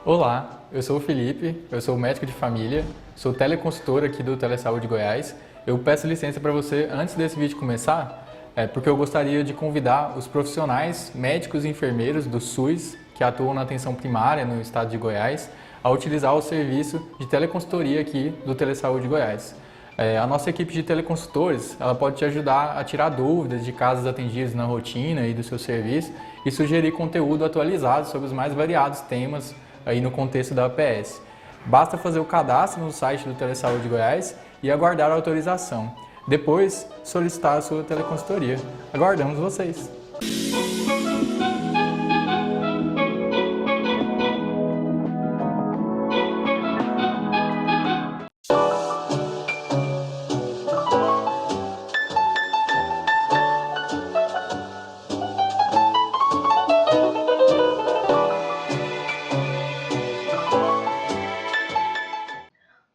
Olá, eu sou o Felipe, eu sou médico de família, sou teleconsultor aqui do Telesaúde Goiás. Eu peço licença para você antes desse vídeo começar, porque eu gostaria de convidar os profissionais médicos e enfermeiros do SUS que atuam na atenção primária no estado de Goiás a utilizar o serviço de teleconsultoria aqui do Telesaúde Goiás. A nossa equipe de teleconsultores ela pode te ajudar a tirar dúvidas de casos atendidos na rotina e do seu serviço e sugerir conteúdo atualizado sobre os mais variados temas aí no contexto da APS. Basta fazer o cadastro no site do Telesaúde Goiás e aguardar a autorização. Depois, solicitar a sua teleconsultoria. Aguardamos vocês!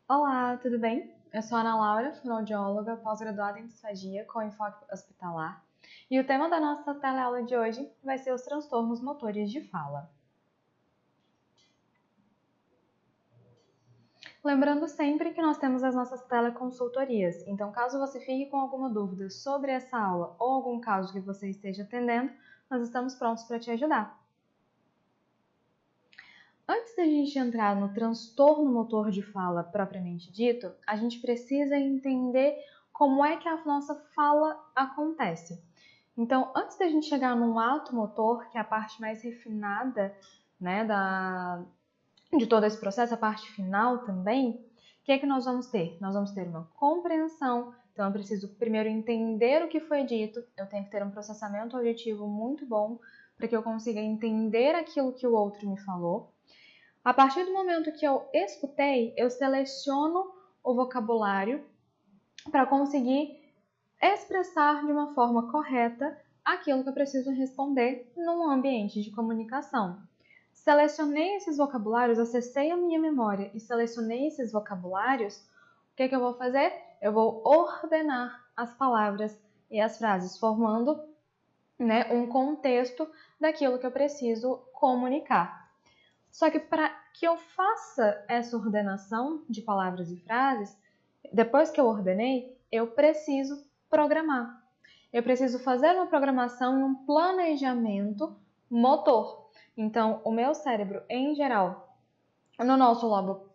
Olá, tudo bem? Eu sou a Ana Laura, fonoaudióloga, pós-graduada em disfagia com enfoque hospitalar. E o tema da nossa teleaula de hoje vai ser os transtornos motores de fala. Lembrando sempre que nós temos as nossas teleconsultorias, então caso você fique com alguma dúvida sobre essa aula ou algum caso que você esteja atendendo, nós estamos prontos para te ajudar. Antes da gente entrar no transtorno motor de fala propriamente dito, a gente precisa entender como é que a nossa fala acontece. Então, antes da gente chegar no ato motor, que é a parte mais refinada, né, de todo esse processo, a parte final também, o que é que nós vamos ter? Nós vamos ter uma compreensão, então eu preciso primeiro entender o que foi dito, eu tenho que ter um processamento auditivo muito bom para que eu consiga entender aquilo que o outro me falou. A partir do momento que eu escutei, eu seleciono o vocabulário para conseguir expressar de uma forma correta aquilo que eu preciso responder num ambiente de comunicação. Selecionei esses vocabulários, acessei a minha memória e selecionei esses vocabulários, o que é que eu vou fazer? Eu vou ordenar as palavras e as frases, formando, um contexto daquilo que eu preciso comunicar. Só que para que eu faça essa ordenação de palavras e frases, depois que eu ordenei, eu preciso programar. Eu preciso fazer uma programação e um planejamento motor. Então, o meu cérebro, em geral, no nosso lobo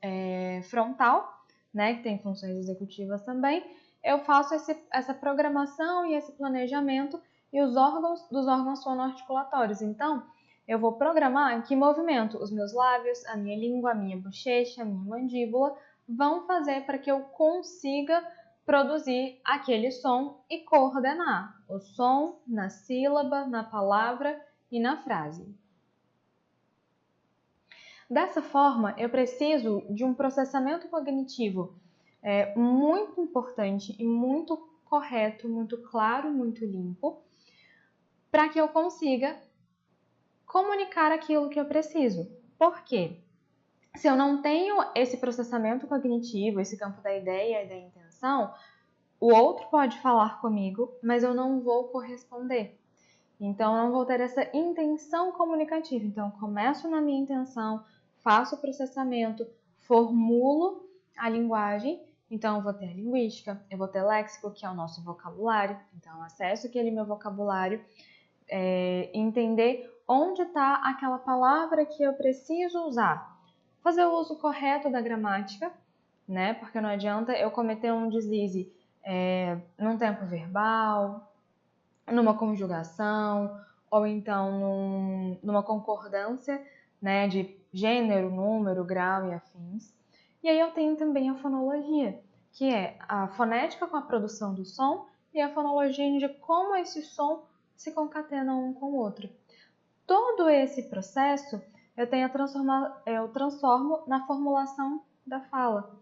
frontal, né, que tem funções executivas também, eu faço essa programação e esse planejamento e os órgãos dos órgãos fonoarticulatórios. Então, eu vou programar em que movimento os meus lábios, a minha língua, a minha bochecha, a minha mandíbula vão fazer para que eu consiga produzir aquele som e coordenar o som na sílaba, na palavra e na frase. Dessa forma, eu preciso de um processamento cognitivo muito importante e muito correto, muito claro, muito limpo, para que eu consiga comunicar aquilo que eu preciso. Por quê? Se eu não tenho esse processamento cognitivo, esse campo da ideia e da intenção, o outro pode falar comigo, mas eu não vou corresponder. Então, eu não vou ter essa intenção comunicativa. Então, eu começo na minha intenção, faço o processamento, formulo a linguagem. Então, eu vou ter a linguística, eu vou ter léxico, que é o nosso vocabulário. Então, eu acesso aquele meu vocabulário, entender onde está aquela palavra que eu preciso usar. Fazer o uso correto da gramática, né? Porque não adianta eu cometer um deslize num tempo verbal, numa conjugação, ou então numa concordância, né, de gênero, número, grau e afins. E aí eu tenho também a fonologia, que é a fonética com a produção do som e a fonologia de como esse som se concatena um com o outro. Todo esse processo eu transformo na formulação da fala.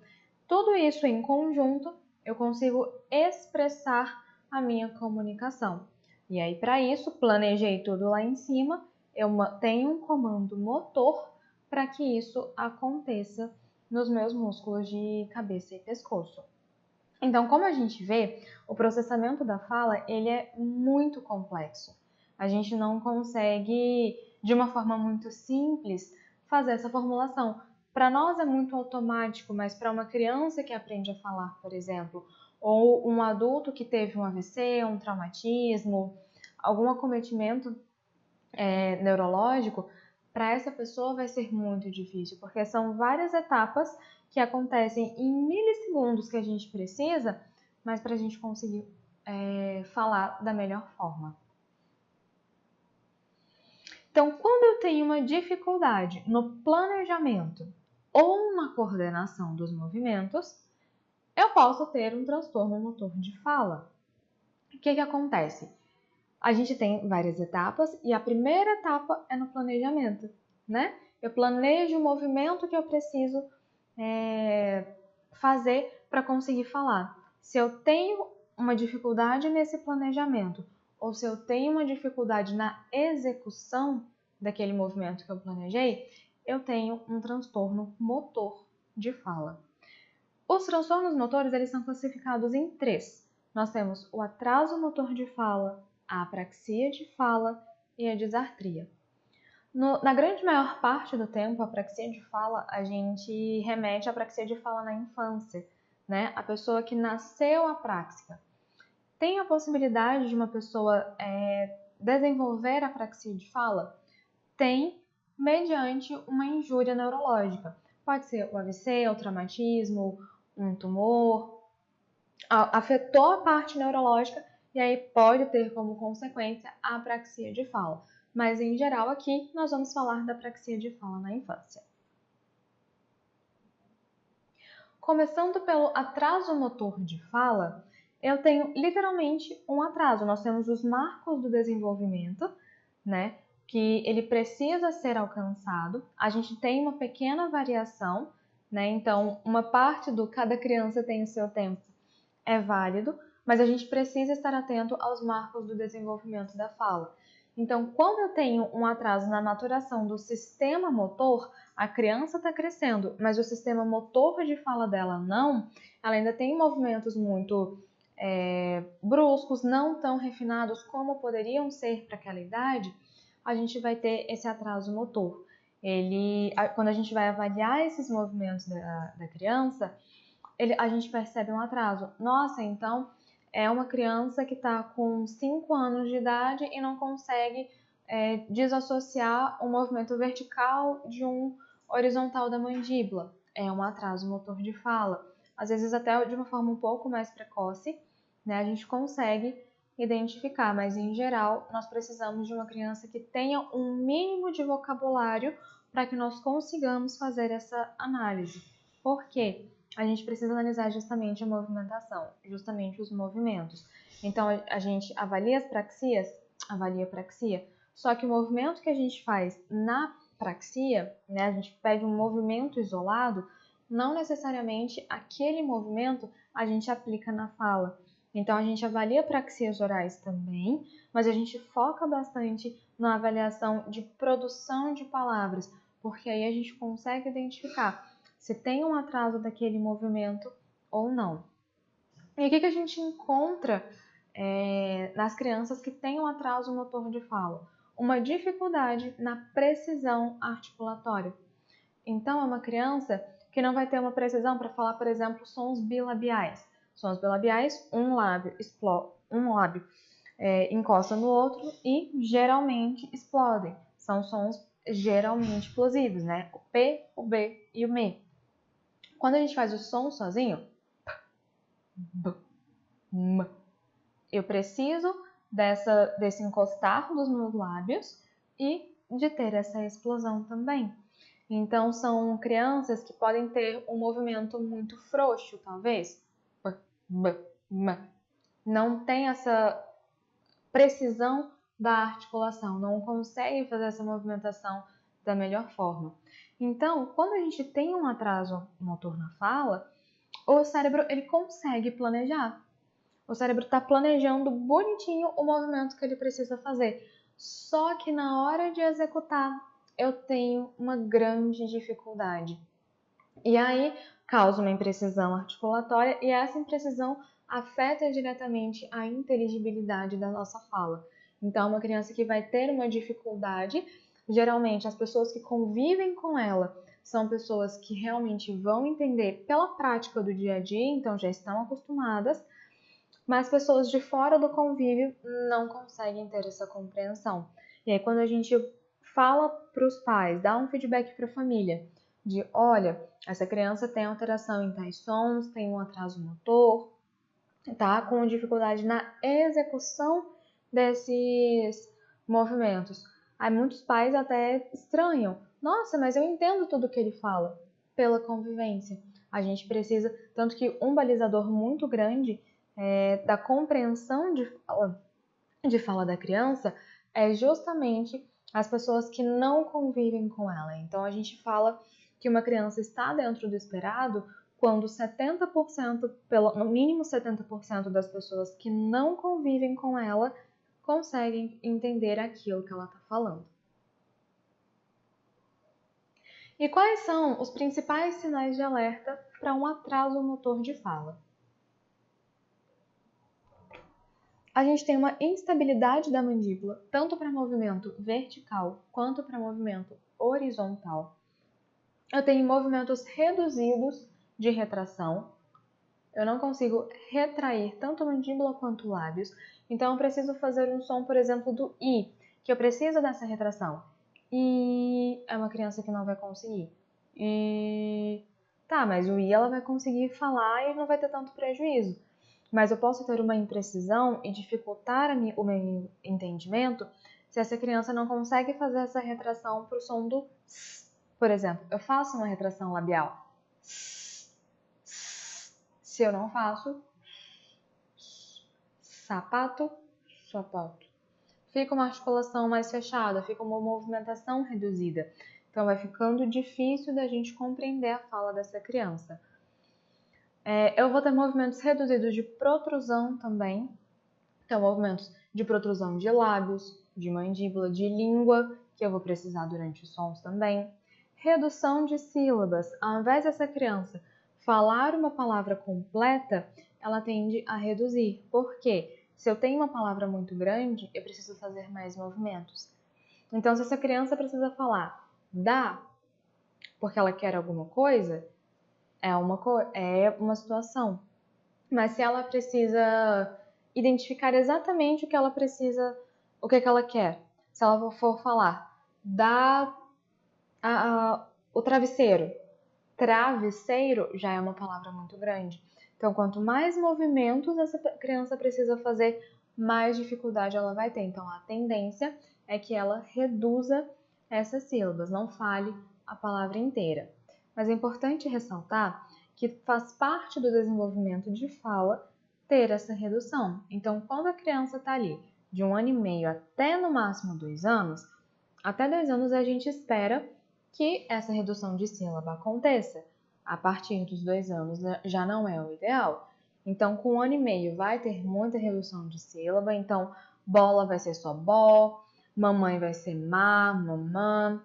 Tudo isso em conjunto, eu consigo expressar a minha comunicação. E aí, para isso, planejei tudo lá em cima, eu tenho um comando motor para que isso aconteça nos meus músculos de cabeça e pescoço. Então, como a gente vê, o processamento da fala ele é muito complexo. A gente não consegue, de uma forma muito simples, fazer essa formulação. Para nós é muito automático, mas para uma criança que aprende a falar, por exemplo, ou um adulto que teve um AVC, um traumatismo, algum acometimento neurológico, para essa pessoa vai ser muito difícil, porque são várias etapas que acontecem em milissegundos que a gente precisa, mas para a gente conseguir falar da melhor forma. Então, quando eu tenho uma dificuldade no planejamento ou na coordenação dos movimentos, eu posso ter um transtorno motor de fala. O que acontece? A gente tem várias etapas e a primeira etapa é no planejamento, né? Eu planejo o movimento que eu preciso fazer para conseguir falar. Se eu tenho uma dificuldade nesse planejamento ou se eu tenho uma dificuldade na execução daquele movimento que eu planejei, eu tenho um transtorno motor de fala. Os transtornos motores, eles são classificados em 3. Nós temos o atraso motor de fala, a apraxia de fala e a disartria. Na grande maior parte do tempo, a apraxia de fala, a gente remete à apraxia de fala na infância, né? A pessoa que nasceu apráxica. Tem a possibilidade de uma pessoa desenvolver apraxia de fala? Tem, mediante uma injúria neurológica. Pode ser o AVC, o traumatismo, um tumor, afetou a parte neurológica e aí pode ter como consequência a apraxia de fala. Mas, em geral, aqui nós vamos falar da apraxia de fala na infância. Começando pelo atraso motor de fala, eu tenho literalmente um atraso. Nós temos os marcos do desenvolvimento, né, que ele precisa ser alcançado. A gente tem uma pequena variação, né, então uma parte do cada criança tem o seu tempo, é válido, mas a gente precisa estar atento aos marcos do desenvolvimento da fala. Então, quando eu tenho um atraso na maturação do sistema motor, a criança está crescendo, mas o sistema motor de fala dela não, ela ainda tem movimentos muito bruscos, não tão refinados como poderiam ser para aquela idade, a gente vai ter esse atraso motor. Quando a gente vai avaliar esses movimentos da criança, a gente percebe um atraso. Nossa, então é uma criança que está com 5 anos de idade e não consegue desassociar um movimento vertical de um horizontal da mandíbula. É um atraso motor de fala. Às vezes até de uma forma um pouco mais precoce, né, a gente consegue identificar, mas em geral nós precisamos de uma criança que tenha um mínimo de vocabulário para que nós consigamos fazer essa análise. Por quê? A gente precisa analisar justamente a movimentação, justamente os movimentos. Então, a gente avalia as praxias? Avalia a praxia. Só que o movimento que a gente faz na praxia, né, a gente pede um movimento isolado, não necessariamente aquele movimento a gente aplica na fala. Então, a gente avalia praxias orais também, mas a gente foca bastante na avaliação de produção de palavras, porque aí a gente consegue identificar se tem um atraso daquele movimento ou não. E o que a gente encontra nas crianças que têm um atraso motor de fala? Uma dificuldade na precisão articulatória. Então, é uma criança que não vai ter uma precisão para falar, por exemplo, sons bilabiais. Sons bilabiais, um lábio encosta no outro e geralmente explodem. São sons geralmente explosivos, né? O P, o B e o M. Quando a gente faz o som sozinho, P, B, M, eu preciso desse encostar dos meus lábios e de ter essa explosão também. Então, são crianças que podem ter um movimento muito frouxo, talvez. P, B, M. Não tem essa precisão da articulação, não consegue fazer essa movimentação da melhor forma. Então, quando a gente tem um atraso motor na fala, o cérebro ele consegue planejar. O cérebro está planejando bonitinho o movimento que ele precisa fazer. Só que na hora de executar, eu tenho uma grande dificuldade. E aí causa uma imprecisão articulatória e essa imprecisão afeta diretamente a inteligibilidade da nossa fala. Então, uma criança que vai ter uma dificuldade Geralmente, as pessoas que convivem com ela são pessoas que realmente vão entender pela prática do dia a dia, então já estão acostumadas, mas pessoas de fora do convívio não conseguem ter essa compreensão. E aí, quando a gente fala para os pais, dá um feedback para a família, de olha, essa criança tem alteração em tais sons, tem um atraso motor, tá com dificuldade na execução desses movimentos. Aí muitos pais até estranham. Nossa, mas eu entendo tudo que ele fala pela convivência. A gente precisa, tanto que um balizador muito grande da compreensão de fala da criança é justamente as pessoas que não convivem com ela. Então a gente fala que uma criança está dentro do esperado quando 70%, no mínimo 70% das pessoas que não convivem com ela conseguem entender aquilo que ela está falando. E quais são os principais sinais de alerta para um atraso motor de fala? A gente tem uma instabilidade da mandíbula, tanto para movimento vertical quanto para movimento horizontal. Eu tenho movimentos reduzidos de retração. Eu não consigo retrair tanto a mandíbula quanto lábios. Então, eu preciso fazer um som, por exemplo, do I, que eu preciso dessa retração. E é uma criança que não vai conseguir. E tá, mas o I ela vai conseguir falar e não vai ter tanto prejuízo. Mas eu posso ter uma imprecisão e dificultar o meu entendimento se essa criança não consegue fazer essa retração para o som do S. Por exemplo, eu faço uma retração labial. Se eu não faço, sapato, sapato. Fica uma articulação mais fechada, fica uma movimentação reduzida. Então vai ficando difícil da gente compreender a fala dessa criança. Eu vou ter movimentos reduzidos de protrusão também. Então, movimentos de protrusão de lábios, de mandíbula, de língua, que eu vou precisar durante os sons também. Redução de sílabas. Ao invés dessa criança falar uma palavra completa, ela tende a reduzir. Por quê? Se eu tenho uma palavra muito grande, eu preciso fazer mais movimentos. Então, se essa criança precisa falar dá, porque ela quer alguma coisa, é uma situação. Mas se ela precisa identificar exatamente o que ela precisa, o que ela quer, se ela for falar dá o travesseiro, travesseiro já é uma palavra muito grande. Então, quanto mais movimentos essa criança precisa fazer, mais dificuldade ela vai ter. Então, a tendência é que ela reduza essas sílabas, não fale a palavra inteira. Mas é importante ressaltar que faz parte do desenvolvimento de fala ter essa redução. Então, quando a criança está ali de 1 ano e meio até no máximo 2 anos, até 2 anos a gente espera que essa redução de sílaba aconteça. A partir dos 2 anos já não é o ideal. Então, com 1 ano e meio vai ter muita redução de sílaba. Então, bola vai ser só bó, mamãe vai ser má, mamã.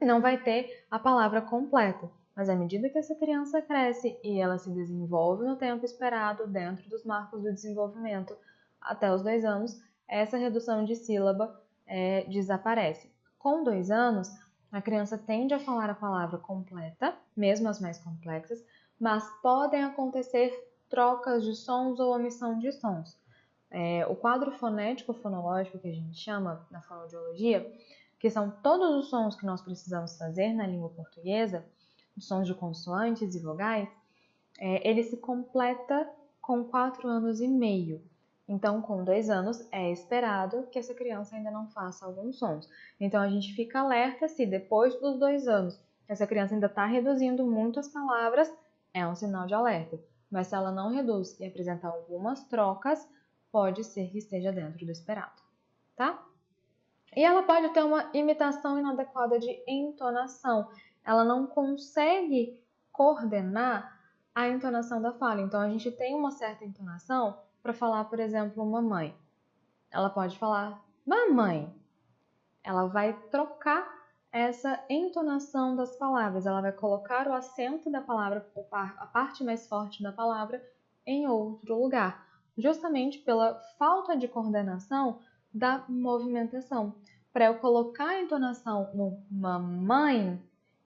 Não vai ter a palavra completa. Mas à medida que essa criança cresce e ela se desenvolve no tempo esperado, dentro dos marcos do desenvolvimento, até os 2 anos, essa redução de sílaba desaparece. Com 2 anos, a criança tende a falar a palavra completa, mesmo as mais complexas, mas podem acontecer trocas de sons ou omissão de sons. O quadro fonético-fonológico, que a gente chama na fonoaudiologia, que são todos os sons que nós precisamos fazer na língua portuguesa, os sons de consoantes e vogais, ele se completa com 4 anos e meio. Então, com 2 anos, é esperado que essa criança ainda não faça alguns sons. Então, a gente fica alerta se depois dos 2 anos essa criança ainda está reduzindo muito as palavras, é um sinal de alerta. Mas se ela não reduz e apresentar algumas trocas, pode ser que esteja dentro do esperado, tá? E ela pode ter uma imitação inadequada de entonação. Ela não consegue coordenar a entonação da fala. Então, a gente tem uma certa entonação para falar, por exemplo, mamãe. Ela pode falar mamãe. Ela vai trocar essa entonação das palavras. Ela vai colocar o acento da palavra, a parte mais forte da palavra, em outro lugar, justamente pela falta de coordenação da movimentação. para eu colocar a entonação no mamãe,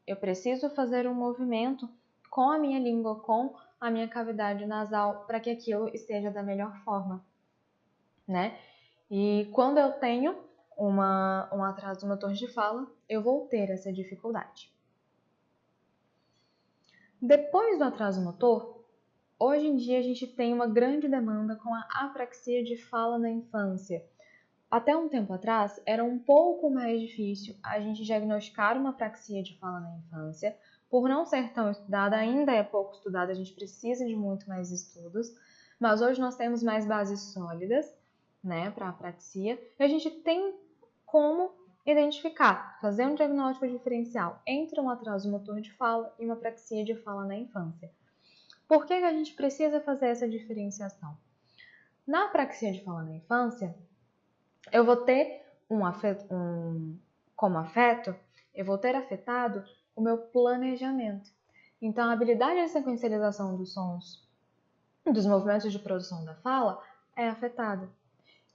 eu preciso fazer um movimento com a minha língua, com a minha cavidade nasal, para que aquilo esteja da melhor forma, né? E quando eu tenho um atraso motor de fala, eu vou ter essa dificuldade. Depois do atraso motor, hoje em dia a gente tem uma grande demanda com a apraxia de fala na infância. Até um tempo atrás, era um pouco mais difícil a gente diagnosticar uma apraxia de fala na infância. Por não ser tão estudada, ainda é pouco estudada, a gente precisa de muito mais estudos. Mas hoje nós temos mais bases sólidas, né, para a apraxia. E a gente tem como identificar, fazer um diagnóstico diferencial entre um atraso motor de fala e uma apraxia de fala na infância. Por que a gente precisa fazer essa diferenciação? Na apraxia de fala na infância, eu vou ter como afeto, eu vou ter afetado o meu planejamento. Então, a habilidade de sequencialização dos sons, dos movimentos de produção da fala, é afetada.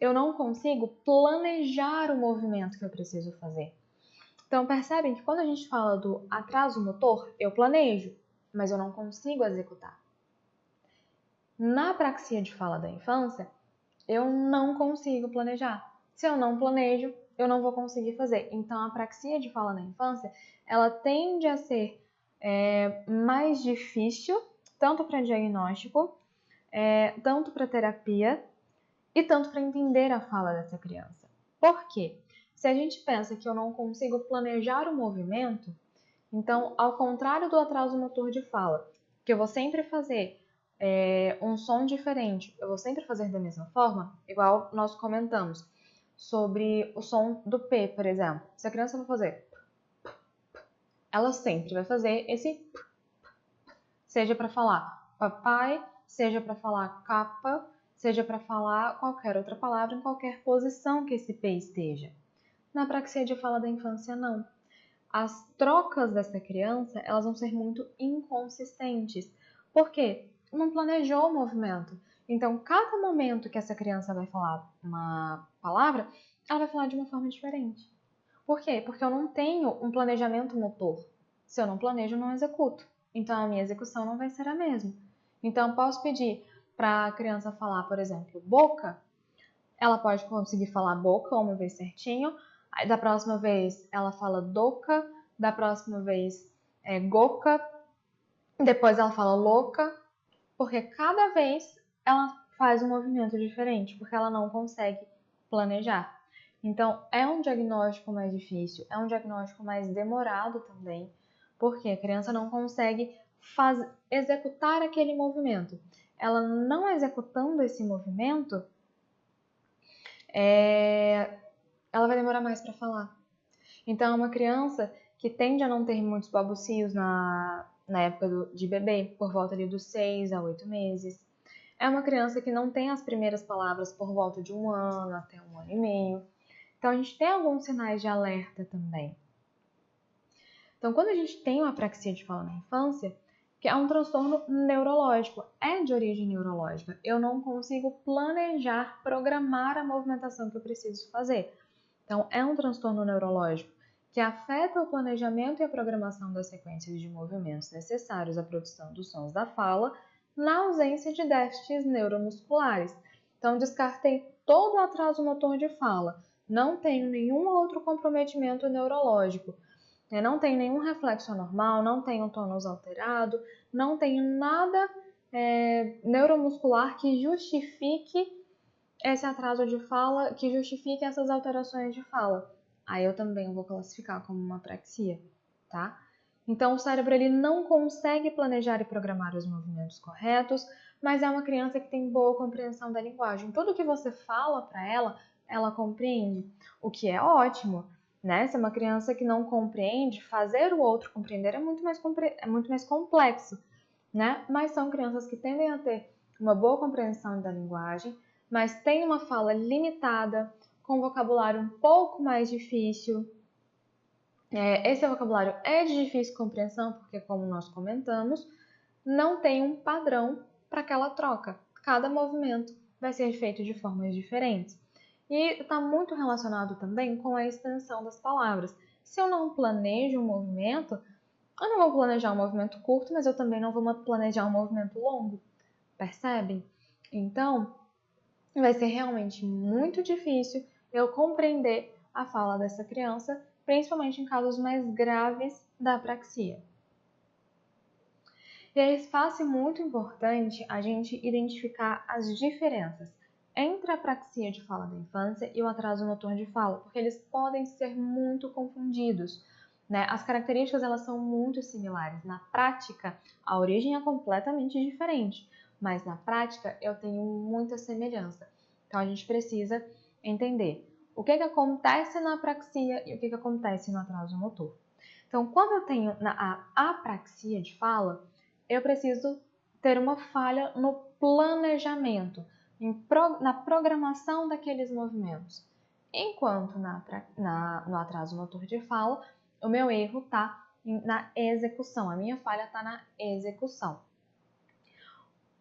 Eu não consigo planejar o movimento que eu preciso fazer. Então, percebem que quando a gente fala do atraso motor, eu planejo, mas eu não consigo executar. Na apraxia de fala da infância, eu não consigo planejar. Se eu não planejo, eu não vou conseguir fazer. Então, a apraxia de fala na infância, ela tende a ser mais difícil, tanto para diagnóstico, tanto para terapia e tanto para entender a fala dessa criança. Por quê? Se a gente pensa que eu não consigo planejar o movimento, então, ao contrário do atraso motor de fala, que eu vou sempre fazer um som diferente, eu vou sempre fazer da mesma forma, igual nós comentamos sobre o som do P, por exemplo. Se a criança vai fazer, ela sempre vai fazer esse, seja para falar papai, seja para falar capa, seja para falar qualquer outra palavra em qualquer posição que esse P esteja. Na apraxia de fala da infância, não. As trocas dessa criança, elas vão ser muito inconsistentes. Por quê? Não planejou o movimento. Então, cada momento que essa criança vai falar uma palavra, ela vai falar de uma forma diferente. Por quê? Porque eu não tenho um planejamento motor. Se eu não planejo, eu não executo. Então, a minha execução não vai ser a mesma. Então, eu posso pedir para a criança falar, por exemplo, boca. Ela pode conseguir falar boca uma vez certinho. Aí, da próxima vez, ela fala doca. Da próxima vez, goca. Depois, ela fala louca. Porque cada vez ela faz um movimento diferente, porque ela não consegue planejar. Então, é um diagnóstico mais difícil, é um diagnóstico mais demorado também, porque a criança não consegue executar aquele movimento. Ela não executando esse movimento, ela vai demorar mais para falar. Então, é uma criança que tende a não ter muitos balbucios na época de bebê, por volta ali dos 6 a 8 meses. É uma criança que não tem as primeiras palavras por volta de 1 ano até 1 ano e meio. Então, a gente tem alguns sinais de alerta também. Então, quando a gente tem uma apraxia de fala na infância, que é um transtorno neurológico, é de origem neurológica. Eu não consigo planejar, programar a movimentação que eu preciso fazer. Então, é um transtorno neurológico que afeta o planejamento e a programação das sequências de movimentos necessários à produção dos sons da fala, na ausência de déficits neuromusculares. Então, descartei todo o atraso motor de fala. Não tenho nenhum outro comprometimento neurológico. Não tenho nenhum reflexo anormal, não tenho tônus alterado, não tenho nada neuromuscular que justifique esse atraso de fala, que justifique essas alterações de fala. Aí eu também vou classificar como uma apraxia, tá? Então o cérebro ele não consegue planejar e programar os movimentos corretos, mas é uma criança que tem boa compreensão da linguagem. Tudo que você fala para ela, ela compreende, o que é ótimo, né? Se é uma criança que não compreende, fazer o outro compreender é muito mais complexo, né? Mas são crianças que tendem a ter uma boa compreensão da linguagem, mas têm uma fala limitada, com vocabulário um pouco mais difícil. Esse vocabulário é de difícil compreensão, porque, como nós comentamos, não tem um padrão para aquela troca. Cada movimento vai ser feito de formas diferentes. E está muito relacionado também com a extensão das palavras. Se eu não planejo um movimento, eu não vou planejar um movimento curto, mas eu também não vou planejar um movimento longo, percebem? Então, vai ser realmente muito difícil eu compreender a fala dessa criança, principalmente em casos mais graves da apraxia. E é fácil e muito importante a gente identificar as diferenças entre a apraxia de fala da infância e o atraso motor de fala, porque eles podem ser muito confundidos, né? As características elas são muito similares. Na prática, a origem é completamente diferente, mas na prática eu tenho muita semelhança. Então a gente precisa entender o que acontece na apraxia e o que acontece no atraso motor. Então, quando eu tenho a apraxia de fala, eu preciso ter uma falha no planejamento, na programação daqueles movimentos. Enquanto no atraso motor de fala, o meu erro está na execução, a minha falha está na execução.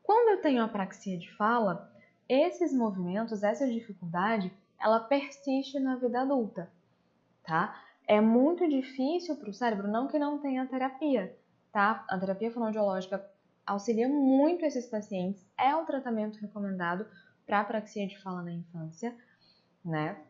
Quando eu tenho apraxia de fala, esses movimentos, essa dificuldade, ela persiste na vida adulta, tá? É muito difícil para o cérebro, não que não tenha terapia, tá? A terapia fonoaudiológica auxilia muito esses pacientes, é o tratamento recomendado para apraxia de fala na infância, né?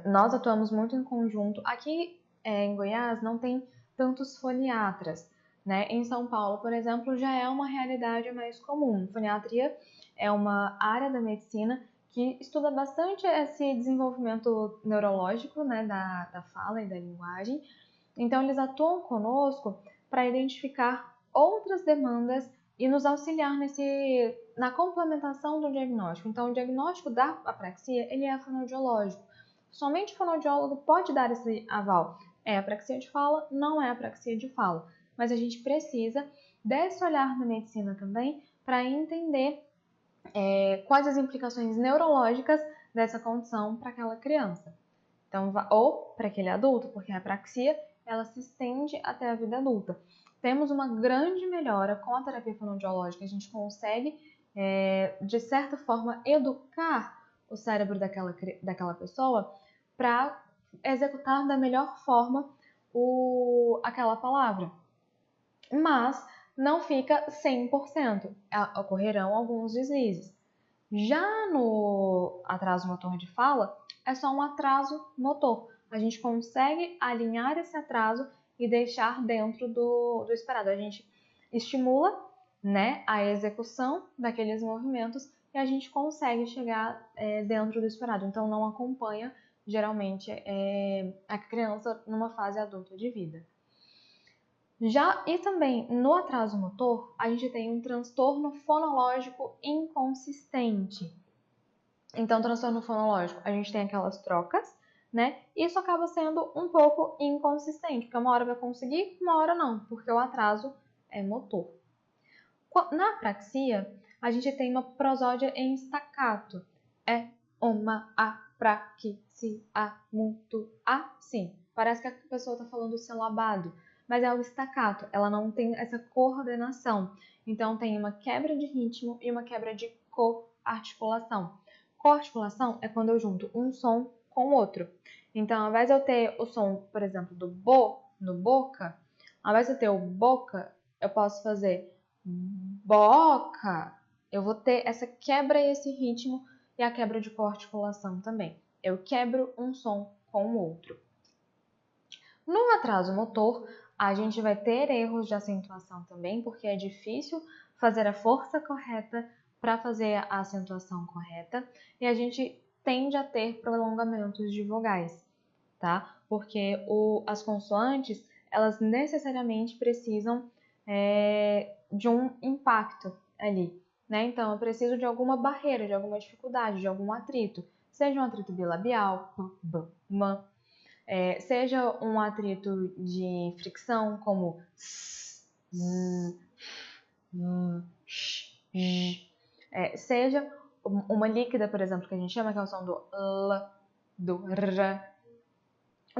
Nós atuamos muito em conjunto. Aqui em Goiás não tem tantos foniatras, né? Em São Paulo, por exemplo, já é uma realidade mais comum. Foniatria é uma área da medicina que estuda bastante esse desenvolvimento neurológico, né, da fala e da linguagem. Então, eles atuam conosco para identificar outras demandas e nos auxiliar na complementação do diagnóstico. Então, o diagnóstico da apraxia, ele é fonoaudiológico. Somente o fonoaudiólogo pode dar esse aval. É apraxia de fala, não é apraxia de fala. Mas a gente precisa desse olhar na medicina também para entender quais as implicações neurológicas dessa condição para aquela criança. Então, ou para aquele adulto, porque a apraxia ela se estende até a vida adulta. Temos uma grande melhora com a terapia fonoaudiológica, a gente consegue, de certa forma, educar o cérebro daquela pessoa para executar da melhor forma aquela palavra. Mas não fica 100%, ocorrerão alguns deslizes. Já no atraso motor de fala, é só um atraso motor. A gente consegue alinhar esse atraso e deixar dentro do esperado. A gente estimula, né, a execução daqueles movimentos e a gente consegue chegar dentro do esperado. Então, não acompanha, geralmente, a criança numa fase adulta de vida. E também no atraso motor, a gente tem um transtorno fonológico inconsistente. Então, transtorno fonológico, a gente tem aquelas trocas, né? Isso acaba sendo um pouco inconsistente, porque uma hora vai conseguir, uma hora não, porque o atraso é motor. Na apraxia, a gente tem uma prosódia em staccato. É uma apraxia muito assim. Parece que a pessoa está falando silabado, mas é o staccato, ela não tem essa coordenação. Então, tem uma quebra de ritmo e uma quebra de coarticulação. Coarticulação é quando eu junto um som com o outro. Então, ao invés de eu ter o som, por exemplo, do bo no boca, ao invés de eu ter o boca, eu posso fazer boca. Eu vou ter essa quebra e esse ritmo e a quebra de coarticulação também. Eu quebro um som com o outro. No atraso motor, a gente vai ter erros de acentuação também, porque é difícil fazer a força correta para fazer a acentuação correta, e a gente tende a ter prolongamentos de vogais, tá? Porque as consoantes, elas necessariamente precisam de um impacto ali, né? Então, eu preciso de alguma barreira, de alguma dificuldade, de algum atrito, seja um atrito bilabial, p, b, m, seja um atrito de fricção, como s, z, sh, j, seja uma líquida, por exemplo, que a gente chama, que é o som do l, do r,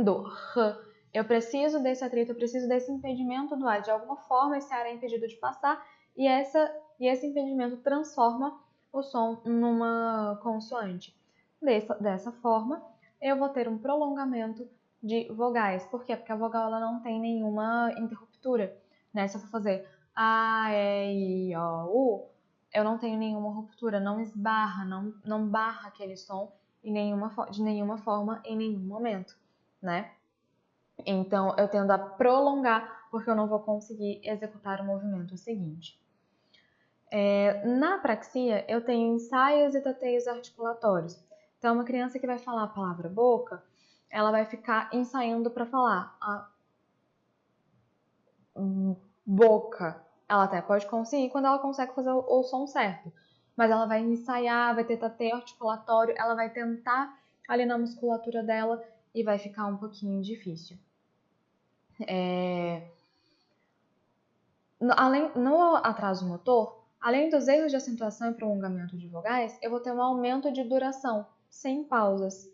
do r. Eu preciso desse atrito, eu preciso desse impedimento do ar. De alguma forma, esse ar é impedido de passar e esse impedimento transforma o som numa consoante. Dessa forma, eu vou ter um prolongamento de vogais. Por quê? Porque a vogal ela não tem nenhuma interruptura, né? Se eu for fazer A, E, I, O, U, eu não tenho nenhuma ruptura, não esbarra, não barra aquele som de nenhuma forma, em nenhum momento, né? Então, eu tendo a prolongar, porque eu não vou conseguir executar o movimento seguinte. Na apraxia, eu tenho ensaios e tateios articulatórios. Então, uma criança que vai falar a palavra boca, ela vai ficar ensaiando para falar a boca. Ela até pode conseguir quando ela consegue fazer o som certo. Mas ela vai ensaiar, vai ter tateio articulatório, ela vai tentar ali na musculatura dela e vai ficar um pouquinho difícil. No atraso motor, além dos erros de acentuação e prolongamento de vogais, eu vou ter um aumento de duração, sem pausas.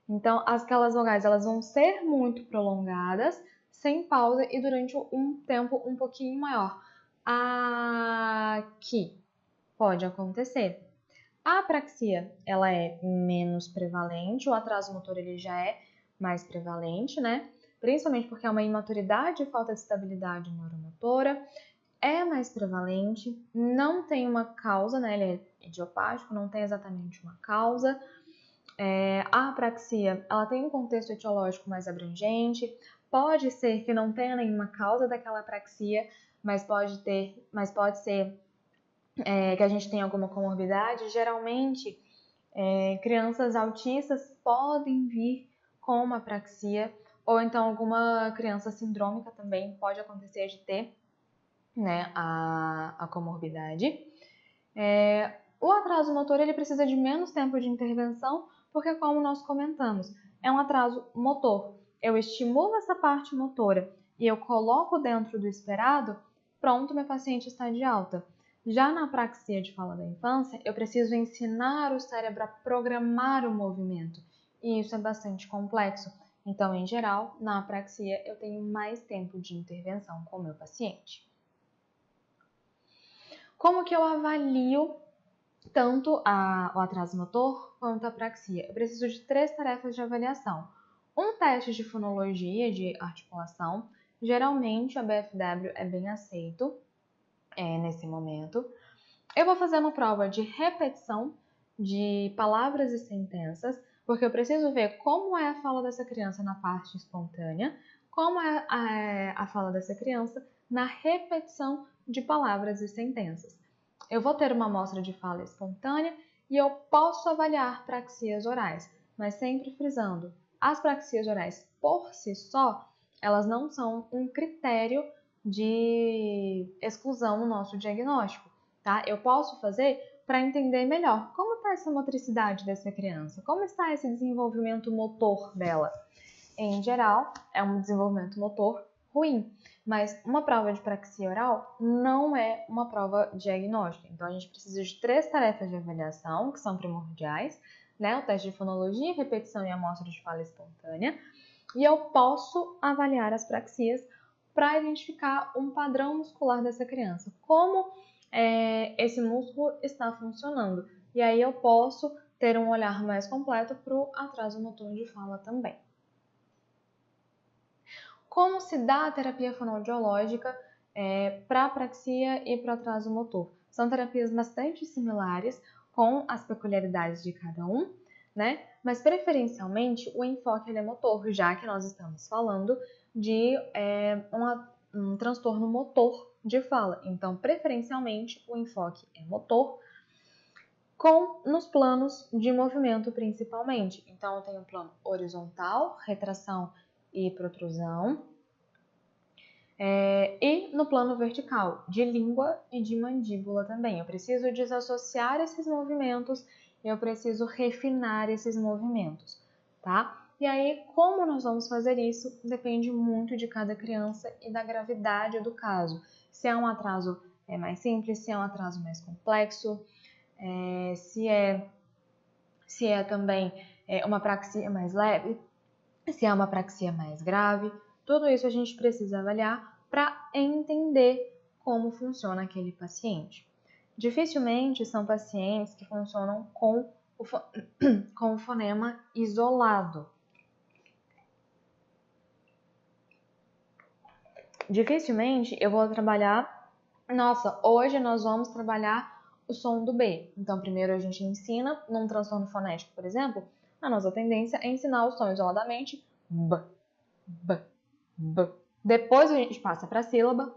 Então, aquelas vogais elas vão ser muito prolongadas, sem pausa e durante um tempo um pouquinho maior. Aqui pode acontecer. A apraxia ela é menos prevalente, o atraso motor ele já é mais prevalente, né? Principalmente porque é uma imaturidade e falta de estabilidade neuromotora, é mais prevalente, não tem uma causa, né? Ele é idiopático, não tem exatamente uma causa. A apraxia, ela tem um contexto etiológico mais abrangente, pode ser que não tenha nenhuma causa daquela apraxia, mas pode ser que a gente tenha alguma comorbidade. Geralmente, crianças autistas podem vir com uma apraxia, ou então alguma criança sindrômica também pode acontecer de ter, né, a comorbidade. O atraso motor ele precisa de menos tempo de intervenção, porque como nós comentamos, é um atraso motor. Eu estimulo essa parte motora e eu coloco dentro do esperado, pronto, meu paciente está de alta. Já na apraxia de fala da infância, eu preciso ensinar o cérebro a programar o movimento, e isso é bastante complexo. Então, em geral, na apraxia eu tenho mais tempo de intervenção com o meu paciente. Como que eu avalio tanto o atraso motor quanto a apraxia? Eu preciso de 3 tarefas de avaliação. Um teste de fonologia de articulação, geralmente a BFW é bem aceito nesse momento. Eu vou fazer uma prova de repetição de palavras e sentenças, porque eu preciso ver como é a fala dessa criança na parte espontânea, como é a fala dessa criança na repetição de palavras e sentenças. Eu vou ter uma amostra de fala espontânea e eu posso avaliar praxias orais, mas sempre frisando, as praxias orais por si só, elas não são um critério de exclusão no nosso diagnóstico, tá? Eu posso fazer para entender melhor como está essa motricidade dessa criança, como está esse desenvolvimento motor dela. Em geral, é um desenvolvimento motor ruim, mas uma prova de praxia oral não é uma prova diagnóstica. Então, a gente precisa de 3 tarefas de avaliação, que são primordiais, né? O teste de fonologia, repetição e amostra de fala espontânea. E eu posso avaliar as praxias para identificar um padrão muscular dessa criança, como esse músculo está funcionando. E aí eu posso ter um olhar mais completo para o atraso motor de fala também. Como se dá a terapia fonoaudiológica para apraxia e para atraso motor? São terapias bastante similares, com as peculiaridades de cada um, né? Mas preferencialmente o enfoque é motor, já que nós estamos falando de um transtorno motor de fala. Então, preferencialmente o enfoque é motor, nos planos de movimento principalmente. Então, eu tenho o plano horizontal, retração e protrusão, e no plano vertical, de língua e de mandíbula também. Eu preciso desassociar esses movimentos, eu preciso refinar esses movimentos, tá? E aí, como nós vamos fazer isso, depende muito de cada criança e da gravidade do caso. Se é um atraso mais simples, se é um atraso mais complexo, se é também uma apraxia mais leve, se é uma apraxia mais grave, tudo isso a gente precisa avaliar para entender como funciona aquele paciente. Dificilmente são pacientes que funcionam com com o fonema isolado. Dificilmente eu vou trabalhar, nossa, hoje nós vamos trabalhar o som do B. Então, primeiro a gente ensina, num transtorno fonético, por exemplo, a nossa tendência é ensinar o som isoladamente, B, B, B. Depois a gente passa para a sílaba,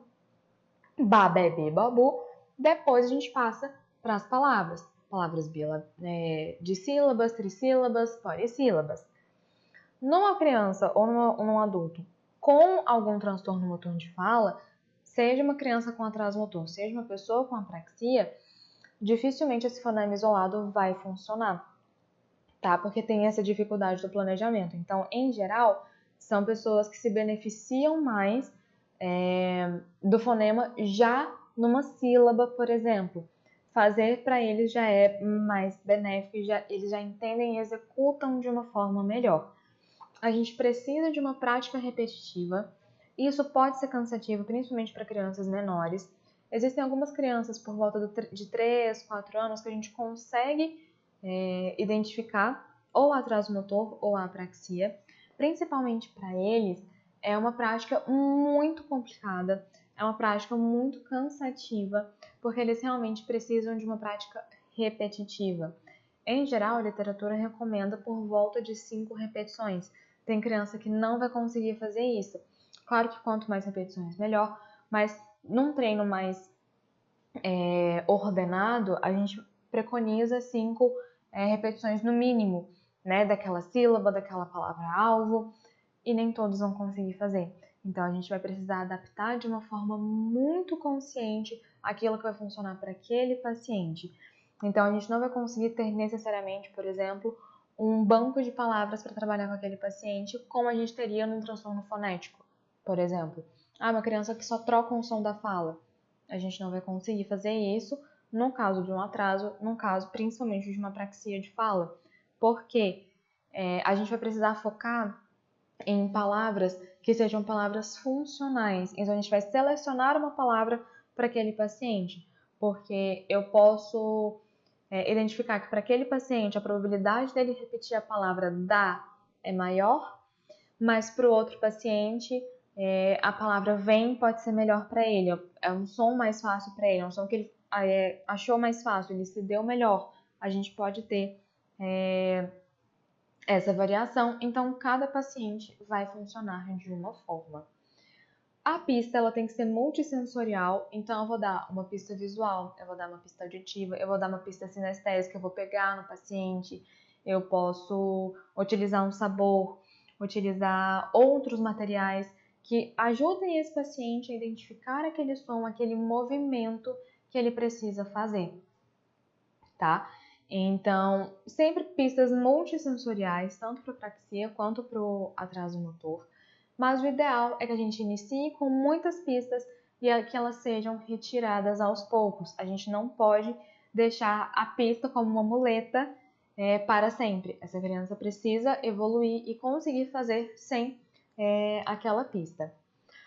Ba, Be, Be, Babu. Depois a gente passa para as palavras de sílabas, trissílabas, polissílabas. Numa criança ou num adulto com algum transtorno motor de fala, seja uma criança com atraso motor, seja uma pessoa com apraxia, dificilmente esse fonema isolado vai funcionar, tá? Porque tem essa dificuldade do planejamento. Então, em geral, são pessoas que se beneficiam mais do fonema já numa sílaba, por exemplo. Fazer para eles já é mais benéfico, eles já entendem e executam de uma forma melhor. A gente precisa de uma prática repetitiva. Isso pode ser cansativo, principalmente para crianças menores. Existem algumas crianças por volta de 3, 4 anos que a gente consegue identificar ou atraso motor ou apraxia. Principalmente para eles, é uma prática muito complicada, é uma prática muito cansativa, porque eles realmente precisam de uma prática repetitiva. Em geral, a literatura recomenda por volta de 5 repetições. Tem criança que não vai conseguir fazer isso. Claro que quanto mais repetições, melhor, mas num treino mais ordenado, a gente preconiza 5 repetições no mínimo, né, daquela sílaba, daquela palavra-alvo, e nem todos vão conseguir fazer. Então, a gente vai precisar adaptar de uma forma muito consciente aquilo que vai funcionar para aquele paciente. Então, a gente não vai conseguir ter necessariamente, por exemplo, um banco de palavras para trabalhar com aquele paciente, como a gente teria num transtorno fonético, por exemplo. Uma criança que só troca um som da fala. A gente não vai conseguir fazer isso no caso de um atraso, no caso principalmente de uma apraxia de fala, porque a gente vai precisar focar em palavras que sejam palavras funcionais. Então, a gente vai selecionar uma palavra para aquele paciente, porque eu posso identificar que para aquele paciente a probabilidade dele repetir a palavra dá é maior, mas para o outro paciente a palavra vem pode ser melhor para ele, é um som mais fácil para ele, é um som que ele achou mais fácil, ele se deu melhor. A gente pode ter essa variação, então cada paciente vai funcionar de uma forma. A pista ela tem que ser multissensorial, então eu vou dar uma pista visual, eu vou dar uma pista auditiva, eu vou dar uma pista sinestésica, eu vou pegar no paciente, eu posso utilizar um sabor, utilizar outros materiais que ajudem esse paciente a identificar aquele som, aquele movimento que ele precisa fazer, tá? Então, sempre pistas multissensoriais, tanto para apraxia quanto para o atraso motor. Mas o ideal é que a gente inicie com muitas pistas e que elas sejam retiradas aos poucos. A gente não pode deixar a pista como uma muleta para sempre. Essa criança precisa evoluir e conseguir fazer sem aquela pista.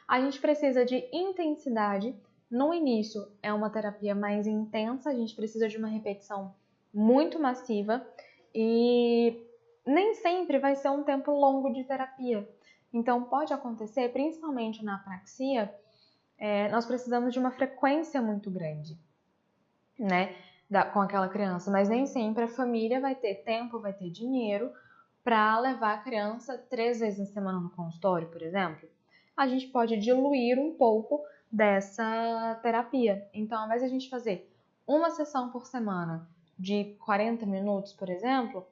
A gente precisa de intensidade. No início é uma terapia mais intensa, a gente precisa de uma repetição muito massiva e nem sempre vai ser um tempo longo de terapia. Então, pode acontecer, principalmente na apraxia, nós precisamos de uma frequência muito grande, né, com aquela criança, mas nem sempre a família vai ter tempo, vai ter dinheiro para levar a criança 3 vezes na semana no consultório, por exemplo. A gente pode diluir um pouco dessa terapia. Então, ao invés de a gente fazer uma sessão por semana de 40 minutos, por exemplo,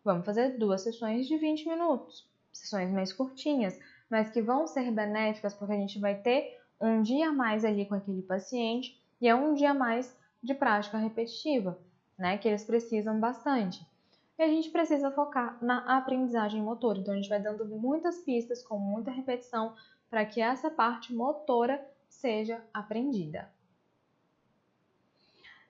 vamos fazer 2 sessões de 20 minutos. Sessões mais curtinhas, mas que vão ser benéficas porque a gente vai ter um dia a mais ali com aquele paciente e é um dia a mais de prática repetitiva, né, que eles precisam bastante. E a gente precisa focar na aprendizagem motora, então a gente vai dando muitas pistas com muita repetição para que essa parte motora seja aprendida.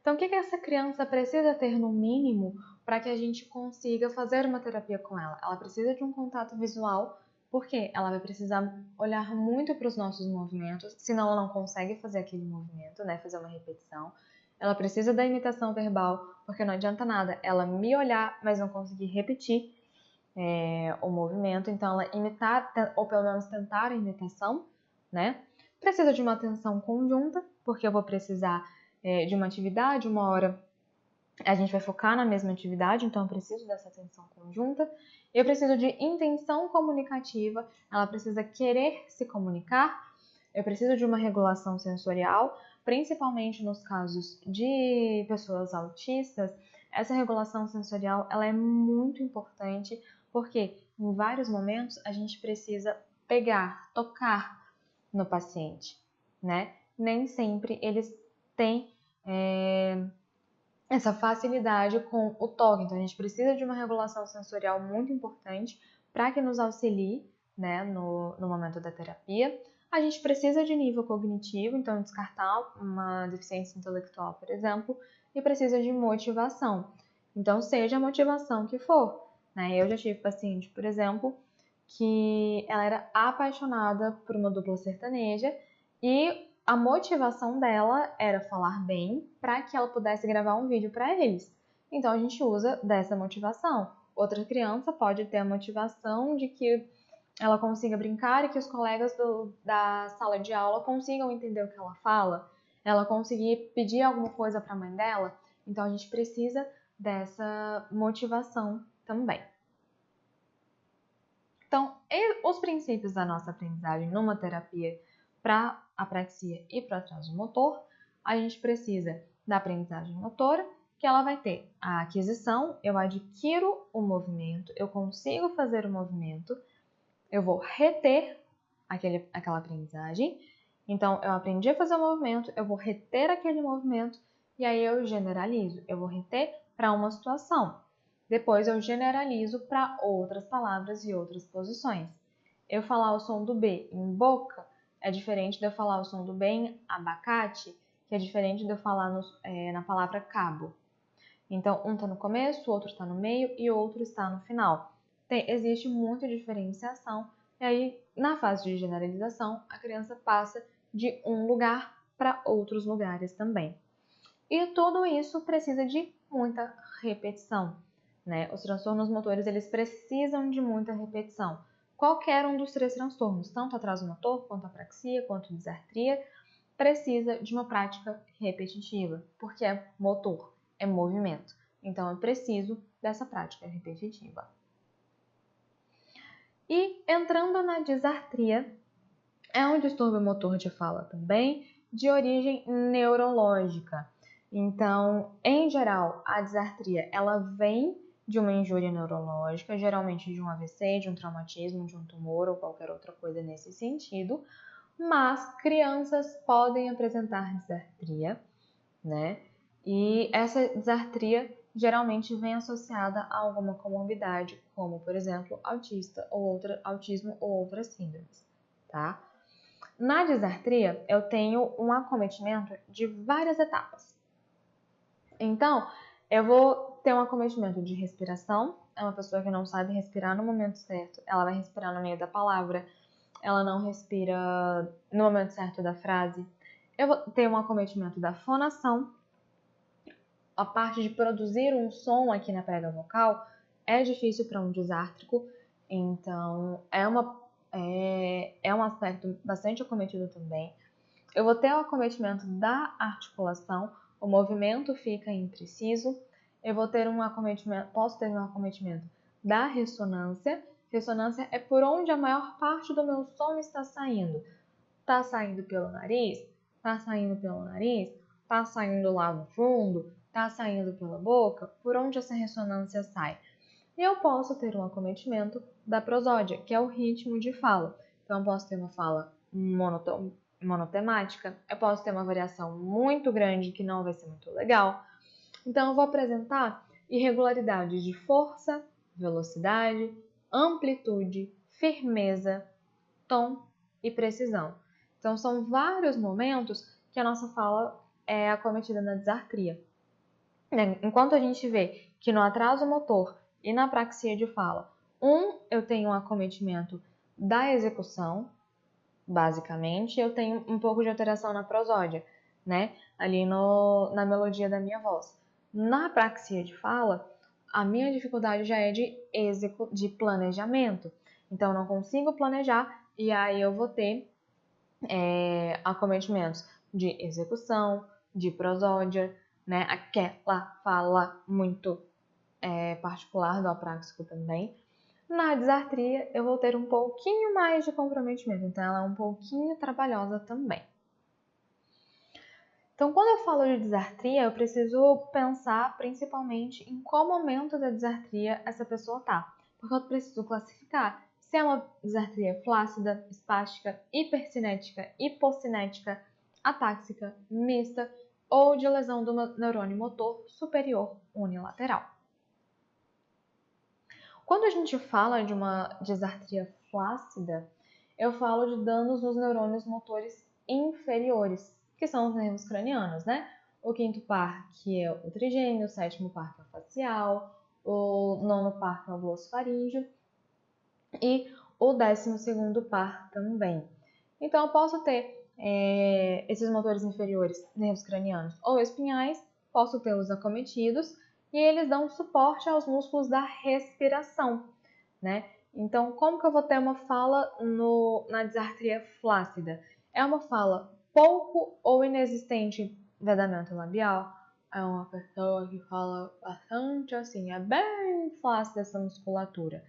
Então, o que essa criança precisa ter no mínimo para que a gente consiga fazer uma terapia com ela? Ela precisa de um contato visual, porque ela vai precisar olhar muito para os nossos movimentos, senão ela não consegue fazer aquele movimento, né? Fazer uma repetição. ela precisa da imitação verbal, porque não adianta nada ela me olhar, mas não conseguir repetir o movimento, então ela imitar, ou pelo menos tentar a imitação, né? Precisa de uma atenção conjunta, porque eu vou precisar de uma atividade, uma hora a gente vai focar na mesma atividade, então eu preciso dessa atenção conjunta. Eu preciso de intenção comunicativa, ela precisa querer se comunicar. Eu preciso de uma regulação sensorial, principalmente nos casos de pessoas autistas. Essa regulação sensorial ela é muito importante, porque em vários momentos a gente precisa pegar, tocar no paciente, né? Nem sempre eles têm essa facilidade com o toque. Então, a gente precisa de uma regulação sensorial muito importante para que nos auxilie, né, no momento da terapia. A gente precisa de nível cognitivo, então descartar uma deficiência intelectual, por exemplo, e precisa de motivação. Então, seja a motivação que for, né? Eu já tive paciente, por exemplo, que ela era apaixonada por uma dupla sertaneja e a motivação dela era falar bem para que ela pudesse gravar um vídeo para eles. Então a gente usa dessa motivação. Outra criança pode ter a motivação de que ela consiga brincar e que os colegas da sala de aula consigam entender o que ela fala, ela conseguir pedir alguma coisa para a mãe dela. Então a gente precisa dessa motivação também. Então, os princípios da nossa aprendizagem numa terapia para apraxia e para atraso motor, a gente precisa da aprendizagem motora, que ela vai ter a aquisição, eu adquiro o movimento, eu consigo fazer o movimento, eu vou reter aquela aprendizagem, então eu aprendi a fazer o movimento, eu vou reter aquele movimento e aí eu generalizo, eu vou reter para uma situação. Depois eu generalizo para outras palavras e outras posições. Eu falar o som do B em boca é diferente de eu falar o som do B em abacate, que é diferente de eu falar na palavra cabo. Então, um está no começo, o outro está no meio e o outro está no final. Existe muita diferenciação e aí, na fase de generalização, a criança passa de um lugar para outros lugares também. E tudo isso precisa de muita repetição, né? Os transtornos motores, eles precisam de muita repetição. Qualquer um dos três transtornos, tanto atraso motor, quanto apraxia, quanto disartria, precisa de uma prática repetitiva, porque é motor, é movimento. Então, eu preciso dessa prática repetitiva. E entrando na disartria, é um distúrbio motor de fala também, de origem neurológica. Então, em geral, a disartria, ela vem de uma injúria neurológica, geralmente de um AVC, de um traumatismo, de um tumor ou qualquer outra coisa nesse sentido, mas crianças podem apresentar disartria, né? E essa disartria geralmente vem associada a alguma comorbidade, como, por exemplo, autismo ou outras síndromes, tá? Na disartria, eu tenho um acometimento de várias etapas. Então, eu vou ter um acometimento de respiração. É uma pessoa que não sabe respirar no momento certo. Ela vai respirar no meio da palavra. Ela não respira no momento certo da frase. Eu vou ter um acometimento da fonação. A parte de produzir um som aqui na prega vocal é difícil para um disártrico. Então, é um aspecto bastante acometido também. Eu vou ter o acometimento da articulação, o movimento fica impreciso. Eu vou ter posso ter um acometimento da ressonância. Ressonância é por onde a maior parte do meu som está saindo. Está saindo pelo nariz? Está saindo pelo nariz? Está saindo lá no fundo? Está saindo pela boca? Por onde essa ressonância sai? E eu posso ter um acometimento da prosódia, que é o ritmo de fala. Então, eu posso ter uma fala monotemática, eu posso ter uma variação muito grande que não vai ser muito legal. Então, eu vou apresentar irregularidades de força, velocidade, amplitude, firmeza, tom e precisão. Então, são vários momentos que a nossa fala é acometida na disartria. Enquanto a gente vê que no atraso motor e na apraxia de fala, eu tenho um acometimento da execução, basicamente, eu tenho um pouco de alteração na prosódia. né? Ali na melodia da minha voz. Na apraxia de fala, a minha dificuldade já é de planejamento. Então, eu não consigo planejar e aí eu vou ter acometimentos de execução, de prosódia, né? Aquela fala muito particular do apráxico também. Na disartria, eu vou ter um pouquinho mais de comprometimento, então ela é um pouquinho trabalhosa também. Então, quando eu falo de disartria, eu preciso pensar principalmente em qual momento da disartria essa pessoa está, porque eu preciso classificar se é uma disartria flácida, espástica, hipercinética, hipocinética, atáxica, mista ou de lesão do neurônio motor superior unilateral. Quando a gente fala de uma disartria flácida, eu falo de danos nos neurônios motores inferiores, que são os nervos cranianos, né? O quinto par, que é o trigêmeo, o sétimo par, que é o facial, o nono par, que é o glossofaríngeo, e o 12º par também. Então, eu posso ter esses motores inferiores, nervos cranianos ou espinhais, posso tê-los acometidos, e eles dão suporte aos músculos da respiração, né? Então, como que eu vou ter uma fala na disartria flácida? É uma fala pouco ou inexistente vedamento labial? É uma pessoa que fala bastante assim, é bem flácida essa musculatura.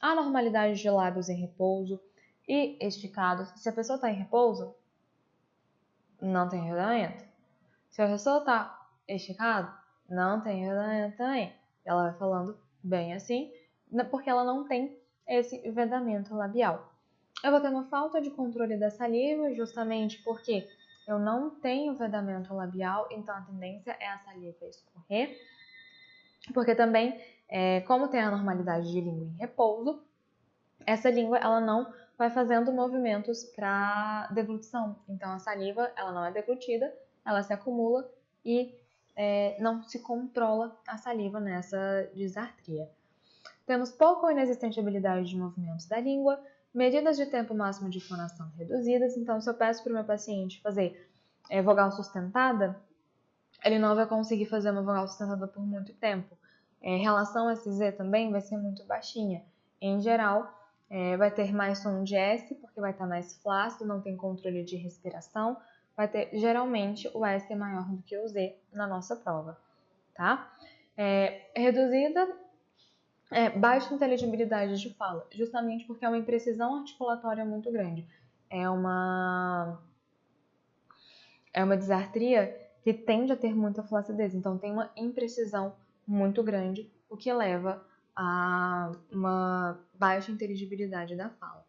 Anormalidade de lábios em repouso e esticados. Se a pessoa está em repouso, não tem enredamento. Se a pessoa está esticada, não tem enredamento também. Ela vai falando bem assim, porque ela não tem esse vedamento labial. Eu vou ter uma falta de controle da saliva, justamente porque eu não tenho vedamento labial, então a tendência é a saliva escorrer. Porque também, como tem a normalidade de língua em repouso, essa língua ela não vai fazendo movimentos para deglutição. Então a saliva ela não é deglutida, ela se acumula e não se controla a saliva nessa disartria. Temos pouca ou inexistente habilidade de movimentos da língua, medidas de tempo máximo de fonação reduzidas. Então, se eu peço para o meu paciente fazer vogal sustentada, ele não vai conseguir fazer uma vogal sustentada por muito tempo. Relação SZ também vai ser muito baixinha. Em geral, vai ter mais som de S, porque vai estar mais flácido, não tem controle de respiração. Vai ter, geralmente, o S é maior do que o Z na nossa prova, tá? Reduzida, baixa inteligibilidade de fala, justamente porque é uma imprecisão articulatória muito grande. É uma disartria que tende a ter muita flacidez, então tem uma imprecisão muito grande, o que leva a uma baixa inteligibilidade da fala.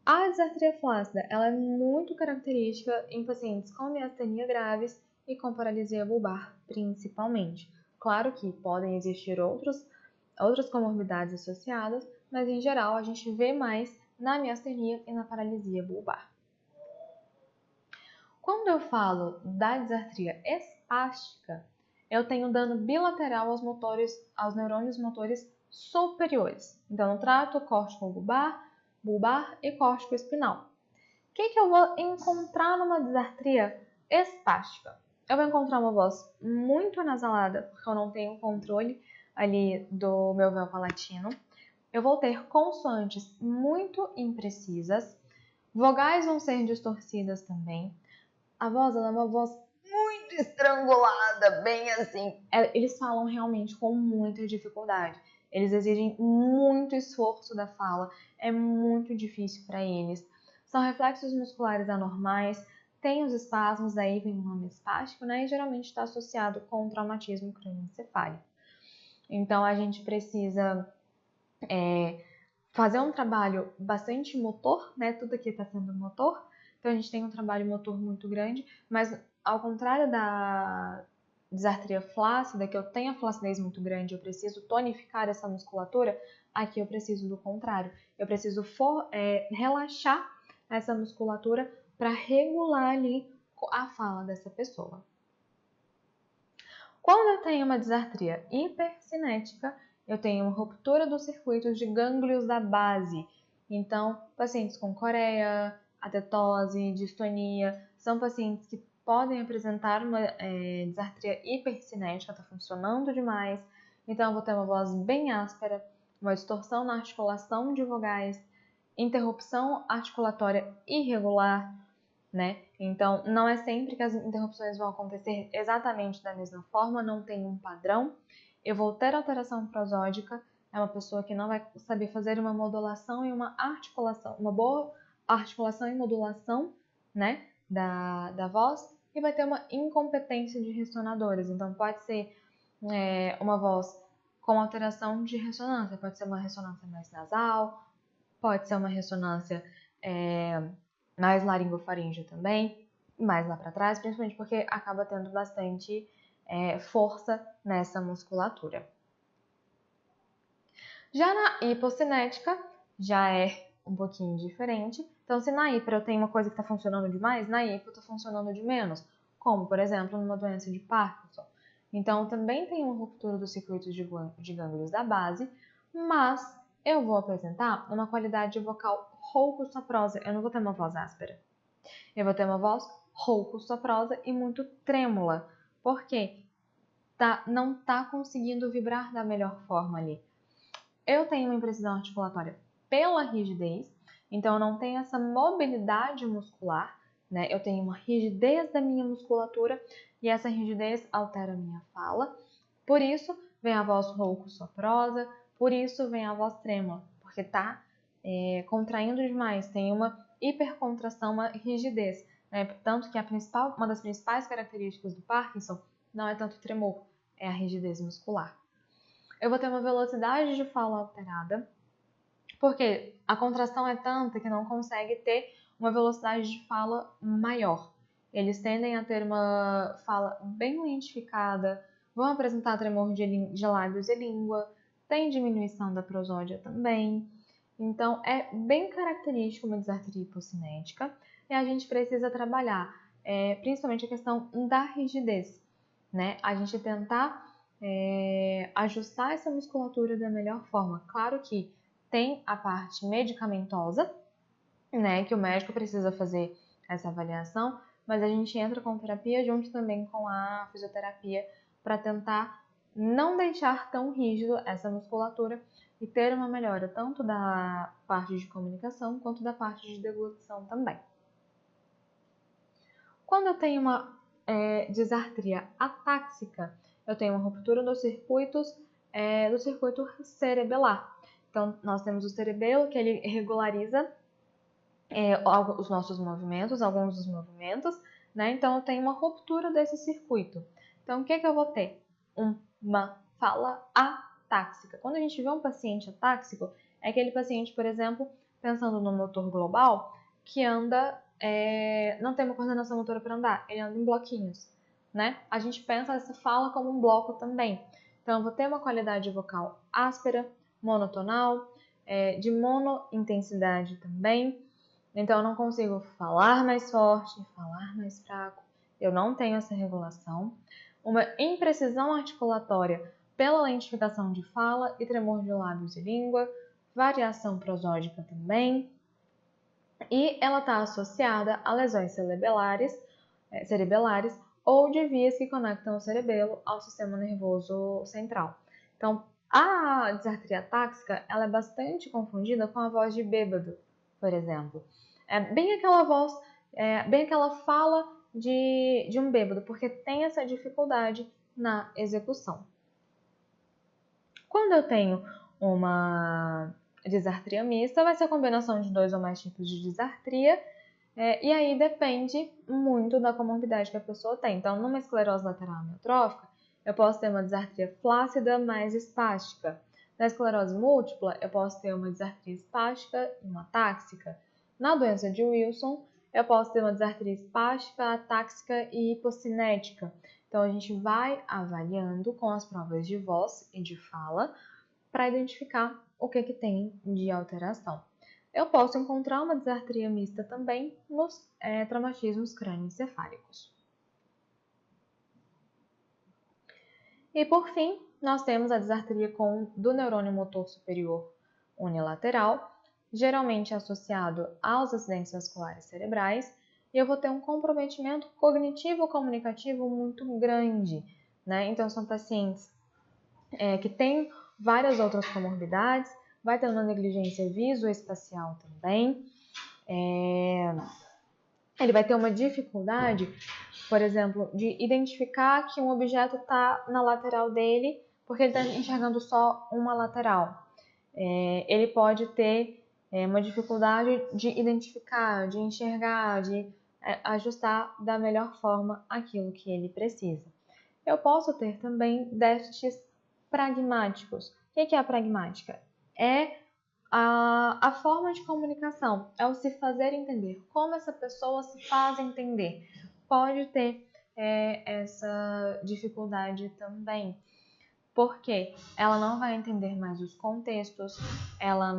A disartria flácida ela é muito característica em pacientes com miastenia graves e com paralisia bulbar, principalmente. Claro que podem existir outras comorbidades associadas, mas em geral a gente vê mais na miastenia e na paralisia bulbar. Quando eu falo da disartria espástica, eu tenho dano bilateral aos neurônios motores superiores. Então, eu trato córtico-bulbar e córtico-espinal. O que eu vou encontrar numa disartria espástica? Eu vou encontrar uma voz muito anasalada, porque eu não tenho controle ali do meu véu palatino. Eu vou ter consoantes muito imprecisas, vogais vão ser distorcidas também. A voz ela é uma voz muito estrangulada, bem assim. Eles falam realmente com muita dificuldade. Eles exigem muito esforço da fala, é muito difícil para eles. São reflexos musculares anormais, tem os espasmos, daí vem o nome espástico, né? E geralmente está associado com o traumatismo crânioencefálico. Então a gente precisa fazer um trabalho bastante motor, né? Tudo aqui está sendo motor. Então, a gente tem um trabalho motor muito grande, mas ao contrário da disartria flácida, que eu tenho a flacidez muito grande, eu preciso tonificar essa musculatura, aqui eu preciso do contrário. Eu preciso relaxar essa musculatura para regular ali a fala dessa pessoa. Quando eu tenho uma disartria hipercinética, eu tenho uma ruptura dos circuitos de gânglios da base. Então, pacientes com coreia, atetose, distonia, são pacientes que podem apresentar uma disartria hipercinética, está funcionando demais, então eu vou ter uma voz bem áspera, uma distorção na articulação de vogais, interrupção articulatória irregular, né? Então, não é sempre que as interrupções vão acontecer exatamente da mesma forma, não tem um padrão. Eu vou ter alteração prosódica, é uma pessoa que não vai saber fazer uma modulação e uma articulação, uma boa articulação e modulação, né, da voz, e vai ter uma incompetência de ressonadores. Então, pode ser uma voz com alteração de ressonância, pode ser uma ressonância mais nasal, pode ser uma ressonância mais laringofaríngea também, mais lá para trás, principalmente porque acaba tendo bastante força nessa musculatura. Já na hipocinética, já é um pouquinho diferente. Então, se na hiper eu tenho uma coisa que está funcionando demais, na hipo está funcionando de menos, como, por exemplo, numa doença de Parkinson. Então, também tem uma ruptura dos circuitos de gânglios da base, mas eu vou apresentar uma qualidade vocal rouco-soprosa. Eu não vou ter uma voz áspera. Eu vou ter uma voz rouco-soprosa e muito trêmula. Por quê? Não está conseguindo vibrar da melhor forma ali. Eu tenho uma imprecisão articulatória pela rigidez, então eu não tenho essa mobilidade muscular, né? Eu tenho uma rigidez da minha musculatura e essa rigidez altera a minha fala. Por isso vem a voz rouco-soprosa, por isso vem a voz trêmula, porque tá contraindo demais, tem uma hipercontração, uma rigidez, né? Tanto que uma das principais características do Parkinson não é tanto o tremor, é a rigidez muscular. Eu vou ter uma velocidade de fala alterada, porque a contração é tanta que não consegue ter uma velocidade de fala maior. Eles tendem a ter uma fala bem lentificada, vão apresentar tremor de lábios e língua, tem diminuição da prosódia também. Então, é bem característico uma disartria hipocinética e a gente precisa trabalhar principalmente a questão da rigidez, né? A gente tentar ajustar essa musculatura da melhor forma. Claro que tem a parte medicamentosa, né, que o médico precisa fazer essa avaliação, mas a gente entra com terapia junto também com a fisioterapia para tentar não deixar tão rígido essa musculatura e ter uma melhora tanto da parte de comunicação quanto da parte de deglutição também. Quando eu tenho uma disartria atáxica, eu tenho uma ruptura dos circuitos do circuito cerebelar. Então, nós temos o cerebelo, que ele regulariza os nossos movimentos, alguns dos movimentos, né? Então, eu tenho uma ruptura desse circuito. Então, o que eu vou ter? Uma fala atáxica. Quando a gente vê um paciente atáxico, é aquele paciente, por exemplo, pensando no motor global, que anda, não tem uma coordenação motora para andar, ele anda em bloquinhos, né? A gente pensa essa fala como um bloco também. Então, eu vou ter uma qualidade vocal áspera, monotonal, de monointensidade também. Então, eu não consigo falar mais forte, falar mais fraco. Eu não tenho essa regulação. Uma imprecisão articulatória pela lentificação de fala e tremor de lábios e língua. Variação prosódica também. E ela está associada a lesões cerebelares ou de vias que conectam o cerebelo ao sistema nervoso central. Então, a disartria atáxica ela é bastante confundida com a voz de bêbado, por exemplo. É bem aquela voz, bem aquela fala de um bêbado, porque tem essa dificuldade na execução. Quando eu tenho uma disartria mista, vai ser a combinação de 2 ou mais tipos de disartria, e aí depende muito da comorbidade que a pessoa tem. Então, numa esclerose lateral amiotrófica, eu posso ter uma disartria flácida mais espástica. Na esclerose múltipla, eu posso ter uma disartria espástica e uma atáxica. Na doença de Wilson, eu posso ter uma disartria espástica, atáxica e hipocinética. Então, a gente vai avaliando com as provas de voz e de fala para identificar o que tem de alteração. Eu posso encontrar uma disartria mista também nos traumatismos crânioencefálicos. E por fim, nós temos a disartria do neurônio motor superior unilateral, geralmente associado aos acidentes vasculares cerebrais, e eu vou ter um comprometimento cognitivo-comunicativo muito grande, né? Então, são pacientes que têm várias outras comorbidades, vai ter uma negligência visoespacial também, ele vai ter uma dificuldade, por exemplo, de identificar que um objeto está na lateral dele, porque ele está enxergando só uma lateral. Ele pode ter uma dificuldade de identificar, de enxergar, de ajustar da melhor forma aquilo que ele precisa. Eu posso ter também déficits pragmáticos. O que é a pragmática? É a forma de comunicação, é o se fazer entender. Como essa pessoa se faz entender. Pode ter essa dificuldade também, porque ela não vai entender mais os contextos, ela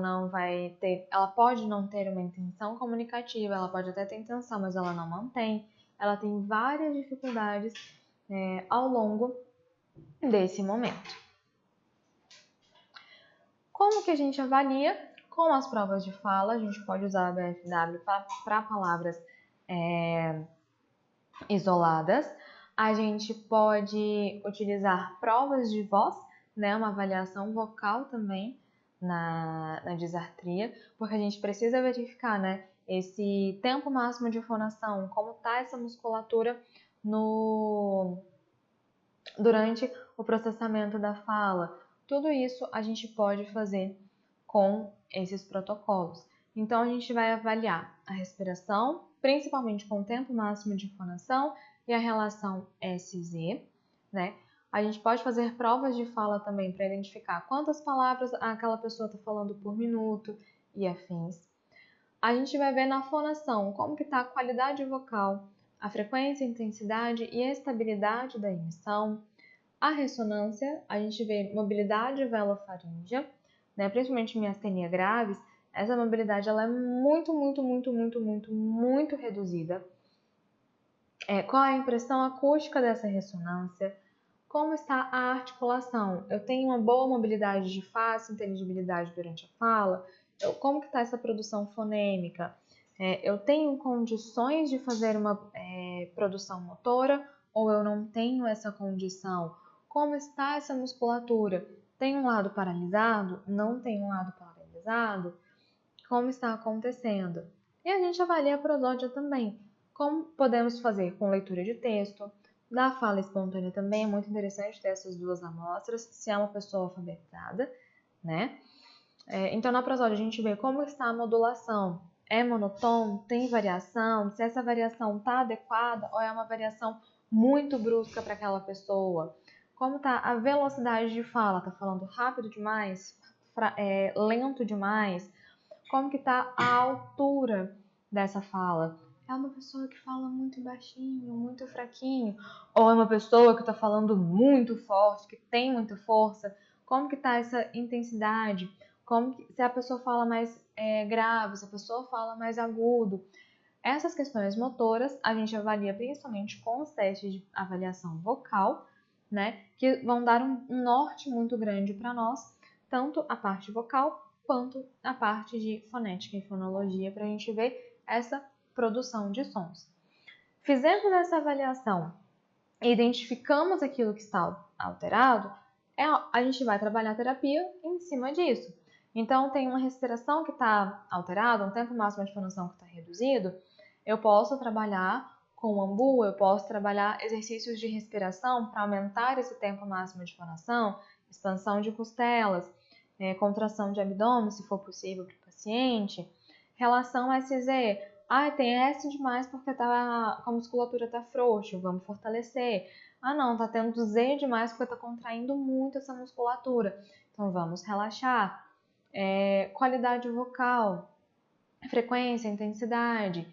pode não ter uma intenção comunicativa, ela pode até ter intenção, mas ela não mantém. Ela tem várias dificuldades ao longo desse momento. Como que a gente avalia? Com as provas de fala, a gente pode usar a BFW para palavras isoladas. A gente pode utilizar provas de voz, né, uma avaliação vocal também na disartria, porque a gente precisa verificar, né, esse tempo máximo de fonação, como está essa musculatura durante o processamento da fala. Tudo isso a gente pode fazer com esses protocolos. Então, a gente vai avaliar a respiração, principalmente com o tempo máximo de fonação e a relação SZ, né? A gente pode fazer provas de fala também para identificar quantas palavras aquela pessoa está falando por minuto e afins. A gente vai ver na fonação como que está a qualidade vocal, a frequência, intensidade e estabilidade da emissão. A ressonância, a gente vê mobilidade velofaríngea, né? Principalmente em miastenia graves, essa mobilidade ela é muito reduzida. Qual é a impressão acústica dessa ressonância? Como está a articulação? Eu tenho uma boa mobilidade de face, inteligibilidade durante a fala? Como que está essa produção fonêmica? Eu tenho condições de fazer uma produção motora ou eu não tenho essa condição? Como está essa musculatura? Tem um lado paralisado? Não tem um lado paralisado? Como está acontecendo? E a gente avalia a prosódia também. Como podemos fazer com leitura de texto? Da fala espontânea também é muito interessante ter essas duas amostras, se é uma pessoa alfabetizada, né? Então, na prosódia, a gente vê como está a modulação. É monotônico? Tem variação? Se essa variação está adequada ou é uma variação muito brusca para aquela pessoa? Como está a velocidade de fala? Está falando rápido demais? Lento demais? Como que está a altura dessa fala? É uma pessoa que fala muito baixinho, muito fraquinho? Ou é uma pessoa que está falando muito forte, que tem muita força? Como que está essa intensidade? Se a pessoa fala mais grave, se a pessoa fala mais agudo? Essas questões motoras a gente avalia principalmente com os testes de avaliação vocal, né? Que vão dar um norte muito grande para nós, tanto a parte vocal quanto a parte de fonética e fonologia, para a gente ver essa produção de sons. Fizemos essa avaliação e identificamos aquilo que está alterado, a gente vai trabalhar a terapia em cima disso. Então, tem uma respiração que está alterada, um tempo máximo de fonação que está reduzido, eu posso trabalhar com o ambu, eu posso trabalhar exercícios de respiração para aumentar esse tempo máximo de fonação, expansão de costelas, contração de abdômen, se for possível para o paciente. Relação SZ, tem S demais porque a musculatura está frouxa, vamos fortalecer. Não, tá tendo Z demais porque está contraindo muito essa musculatura, então vamos relaxar. Qualidade vocal, frequência, intensidade.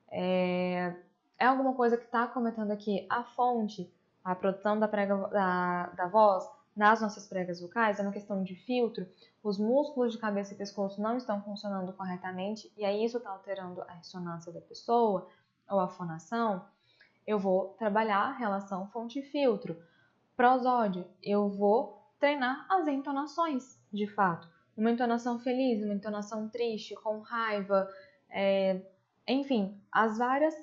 É alguma coisa que está comentando aqui a fonte, a produção da voz nas nossas pregas vocais, é uma questão de filtro, os músculos de cabeça e pescoço não estão funcionando corretamente e aí isso está alterando a ressonância da pessoa ou a fonação, eu vou trabalhar a relação fonte-filtro. Prosódia, eu vou treinar as entonações, de fato. Uma entonação feliz, uma entonação triste, com raiva, enfim, as várias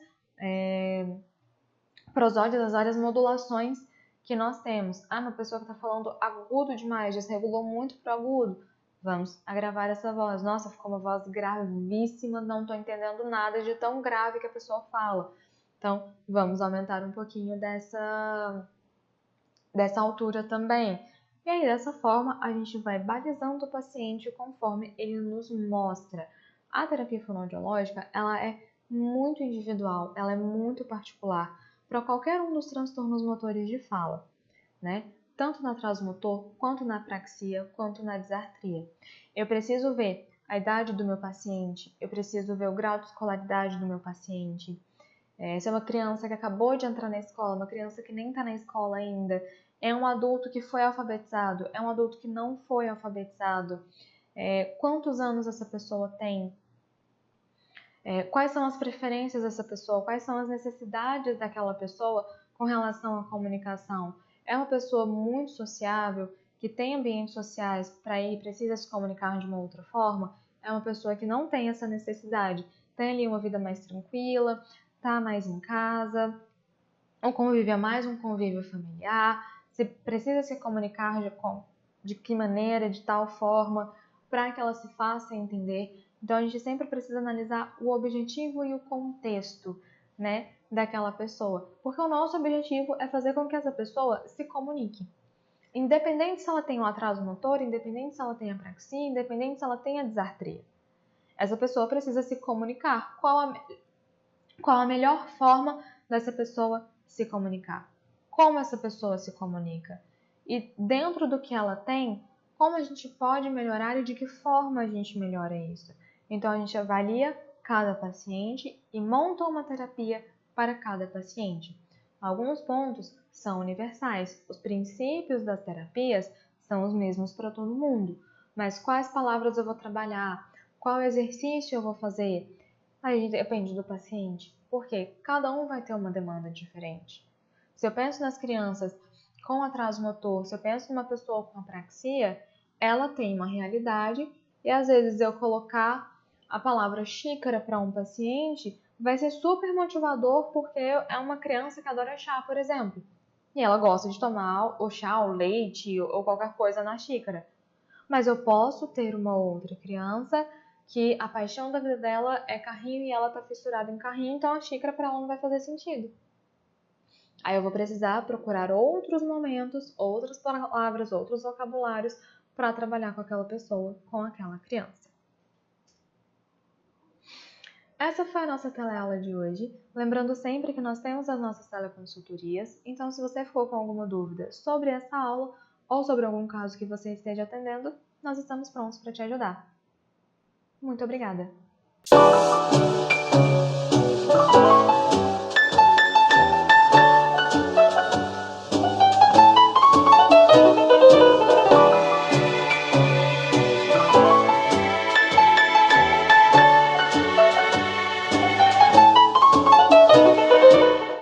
prosódias, as várias modulações que nós temos. Uma pessoa que está falando agudo demais, desregulou muito pro agudo. Vamos agravar essa voz. Nossa, ficou uma voz gravíssima, não estou entendendo nada de tão grave que a pessoa fala. Então, vamos aumentar um pouquinho dessa altura também. E aí, dessa forma, a gente vai balizando o paciente conforme ele nos mostra. A terapia fonoaudiológica, ela é muito individual, ela é muito particular para qualquer um dos transtornos motores de fala, né? Tanto no atraso motor, quanto na apraxia, quanto na disartria. Eu preciso ver a idade do meu paciente, eu preciso ver o grau de escolaridade do meu paciente. Se é uma criança que acabou de entrar na escola, uma criança que nem está na escola ainda, é um adulto que foi alfabetizado, é um adulto que não foi alfabetizado, quantos anos essa pessoa tem, quais são as preferências dessa pessoa, quais são as necessidades daquela pessoa com relação à comunicação. É uma pessoa muito sociável, que tem ambientes sociais para ir, precisa se comunicar de uma outra forma? É uma pessoa que não tem essa necessidade, tem ali uma vida mais tranquila, está mais em casa, o convívio é mais um convívio familiar, se precisa se comunicar de que maneira, de tal forma, para que ela se faça entender. Então, a gente sempre precisa analisar o objetivo e o contexto, né, daquela pessoa. Porque o nosso objetivo é fazer com que essa pessoa se comunique. Independente se ela tem um atraso motor, independente se ela tem apraxia, independente se ela tem a disartria. Essa pessoa precisa se comunicar. Qual a melhor forma dessa pessoa se comunicar? Como essa pessoa se comunica? E dentro do que ela tem, como a gente pode melhorar e de que forma a gente melhora isso? Então, a gente avalia cada paciente e monta uma terapia para cada paciente. Alguns pontos são universais. Os princípios das terapias são os mesmos para todo mundo. Mas quais palavras eu vou trabalhar? Qual exercício eu vou fazer? Aí depende do paciente, porque cada um vai ter uma demanda diferente. Se eu penso nas crianças com atraso motor, se eu penso numa pessoa com apraxia, ela tem uma realidade e às vezes eu colocar a palavra xícara para um paciente vai ser super motivador porque é uma criança que adora chá, por exemplo. E ela gosta de tomar o chá, o leite ou qualquer coisa na xícara. Mas eu posso ter uma outra criança que a paixão da vida dela é carrinho e ela está fissurada em carrinho, então a xícara para ela não vai fazer sentido. Aí eu vou precisar procurar outros momentos, outras palavras, outros vocabulários para trabalhar com aquela pessoa, com aquela criança. Essa foi a nossa teleaula de hoje. Lembrando sempre que nós temos as nossas teleconsultorias, então se você ficou com alguma dúvida sobre essa aula ou sobre algum caso que você esteja atendendo, nós estamos prontos para te ajudar. Muito obrigada!